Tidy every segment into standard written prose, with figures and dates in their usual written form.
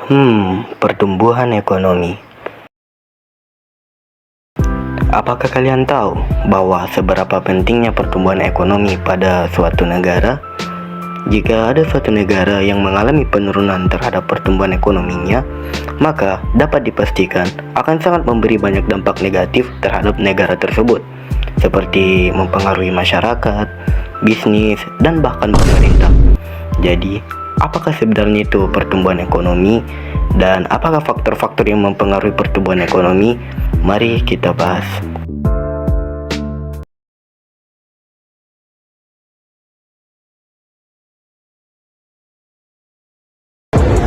Pertumbuhan ekonomi. Apakah kalian tahu bahwa seberapa pentingnya pertumbuhan ekonomi pada suatu negara? Jika ada suatu negara yang mengalami penurunan terhadap pertumbuhan ekonominya, maka dapat dipastikan akan sangat memberi banyak dampak negatif terhadap negara tersebut, seperti mempengaruhi masyarakat, bisnis, dan bahkan pemerintah. Jadi, apakah sebenarnya itu pertumbuhan ekonomi, dan apakah faktor-faktor yang mempengaruhi pertumbuhan ekonomi? Mari kita bahas.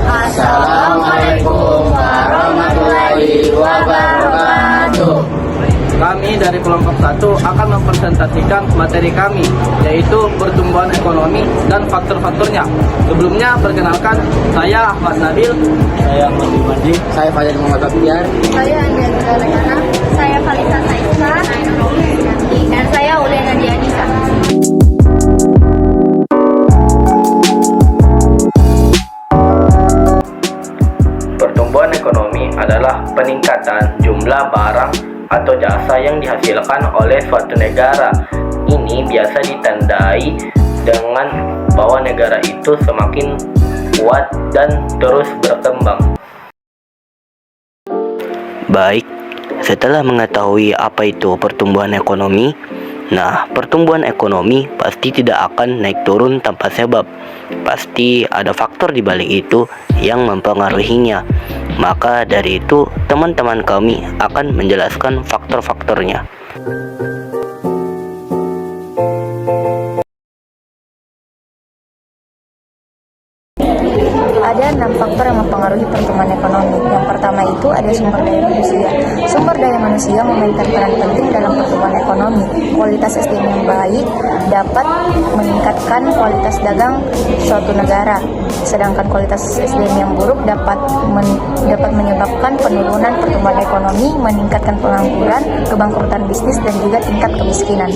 Assalamualaikum warahmatullahi wabarakatuh. Kami dari kelompok 1 akan mempresentasikan materi kami, yaitu pertumbuhan ekonomi dan faktor-faktornya. Sebelumnya, perkenalkan, saya Ahmad Nabil. Saya Ahmad Mandi. Saya Fajar Muhammad Abdiar. Saya Andrea Lekana. Saya Falisa Saisa. Dan saya Ulia Nadia Nisa. Pertumbuhan ekonomi adalah peningkatan jumlah barang atau jasa yang dihasilkan oleh suatu negara. Ini biasa ditandai dengan bahwa negara itu semakin kuat dan terus berkembang. Baik, setelah mengetahui apa itu pertumbuhan ekonomi, pertumbuhan ekonomi pasti tidak akan naik turun tanpa sebab. Pasti ada faktor di balik itu yang mempengaruhinya. Maka dari itu, teman-teman kami akan menjelaskan faktor-faktornya. Ada 6 faktor yang mempengaruhi pertumbuhan ekonomi. Yang pertama itu ada sumber daya manusia. Sumber daya manusia memainkan peran penting dalam pertumbuhan ekonomi. Kualitas SDM yang baik dapat meningkatkan kualitas dagang suatu negara. Sedangkan kualitas SDM yang buruk dapat menyebabkan penurunan pertumbuhan ekonomi, meningkatkan pengangguran, kebangkrutan bisnis, dan juga tingkat kemiskinan.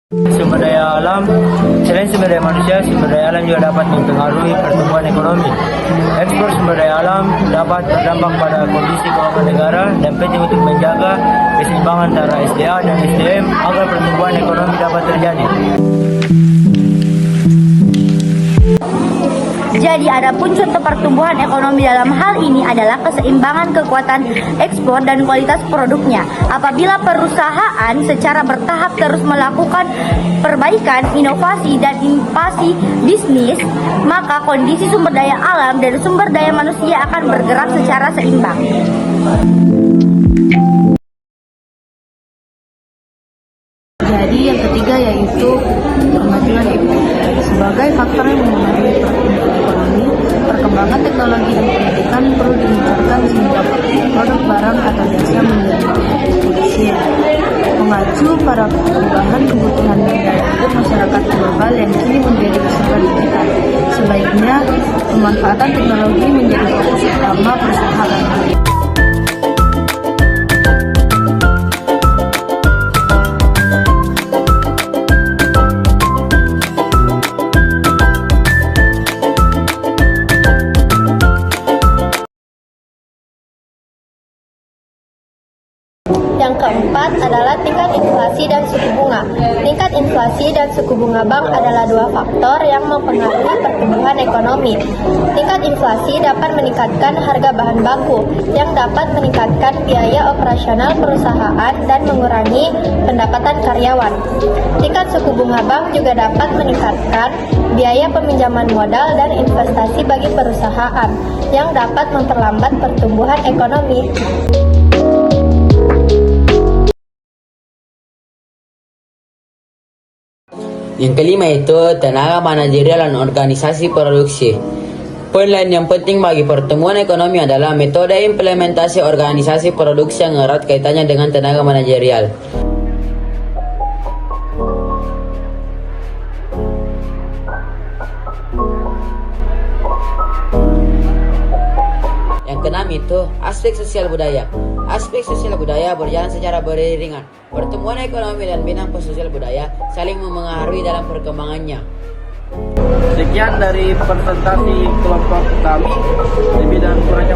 Sumber daya alam. Selain sumber daya manusia, sumber daya alam juga dapat mempengaruhi pertumbuhan ekonomi. Ekspor sumber daya alam dapat berdampak pada kondisi keuangan negara dan penting untuk menjaga keseimbangan antara SDA dan SDM agar pertumbuhan ekonomi dapat terjadi. Jadi adapun contoh pertumbuhan ekonomi dalam hal ini adalah keseimbangan kekuatan ekspor dan kualitas produknya. Apabila perusahaan secara bertahap terus melakukan perbaikan, inovasi, dan inovasi bisnis, maka kondisi sumber daya alam dan sumber daya manusia akan bergerak secara seimbang. Jadi yang ketiga yaitu kemajuan ekonomi. Sebagai faktor yang mempengaruhi pertumbuhan ekonomi, perkembangan teknologi dan pendidikan perlu ditingkatkan sehingga produk barang atau jasa menjadi efisien, mengacu para perubahan kebutuhan dan gaya hidup masyarakat global yang kini menjadi serba digital. Sebaiknya pemanfaatan teknologi menjadi fokus utama perusahaan. Yang keempat adalah tingkat inflasi dan suku bunga. Tingkat inflasi dan suku bunga bank adalah dua faktor yang mempengaruhi pertumbuhan ekonomi. Tingkat inflasi dapat meningkatkan harga bahan baku, yang dapat meningkatkan biaya operasional perusahaan dan mengurangi pendapatan karyawan. Tingkat suku bunga bank juga dapat meningkatkan biaya peminjaman modal dan investasi bagi perusahaan, yang dapat memperlambat pertumbuhan ekonomi. Yang kelima itu tenaga manajerial dan organisasi produksi. Poin lain yang penting bagi pertumbuhan ekonomi adalah metode implementasi organisasi produksi yang erat kaitannya dengan tenaga manajerial. Yang keenam itu aspek sosial budaya. Aspek sosial budaya berjalan secara beriringan. Pertumbuhan ekonomi dan bidang sosial budaya saling mempengaruhi dalam perkembangannya. Sekian dari presentasi kelompok kami. Lebih dan kurangnya